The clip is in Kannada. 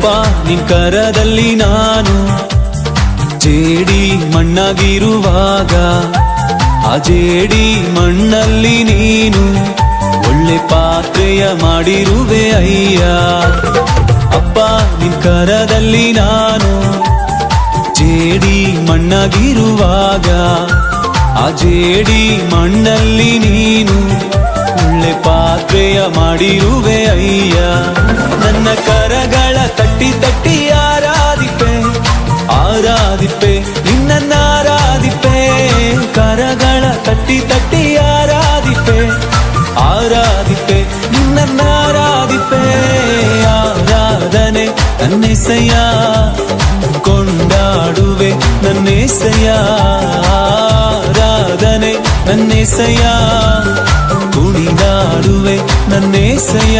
ಅಪ್ಪ ನಿನ್ ಕರದಲ್ಲಿ ನಾನು ಜೇಡಿ ಮಣ್ಣಾಗಿರುವಾಗ ಆ ಜೇಡಿ ಮಣ್ಣಲ್ಲಿ ನೀನು ಒಳ್ಳೆ ಪಾತ್ರೆಯ ಮಾಡಿರುವೆ ಅಯ್ಯ. ಅಪ್ಪ ನಿನ್ ಕರದಲ್ಲಿ ನಾನು ಜೇಡಿ ಮಣ್ಣಾಗಿರುವಾಗ ಆ ಜೇಡಿ ಮಣ್ಣಲ್ಲಿ ನೀನು ಒಳ್ಳೆ ಪಾತ್ರೆಯ ಮಾಡಿರುವೆ ಅಯ್ಯ. ನನ್ನ ಕರಗಳ ತಟ್ಟಿ ತಟ್ಟಿ ಆರಾಧಿಪೆ ಆರಾಧಿಪೆ ನಿನ್ನ ಆರಾಧಿಪೆ. ಕರಗಳ ತಟ್ಟಿ ತಟ್ಟಿ ಆರಾಧಿಪೆ ಆರಾಧಿಪೆ ನಿನ್ನ ಆರಾಧಿಪೆ. ಆರಾಧನೆ ನನ್ನೆಸೆಯ ಕೊಂಡಾಡುವೆ ನನ್ನೆಸೆಯ. ಆರಾಧನೆ ನನ್ನೆಸೆಯ ಕುಣಿದಾಡುವೆ ನನ್ನೆಸೆಯ.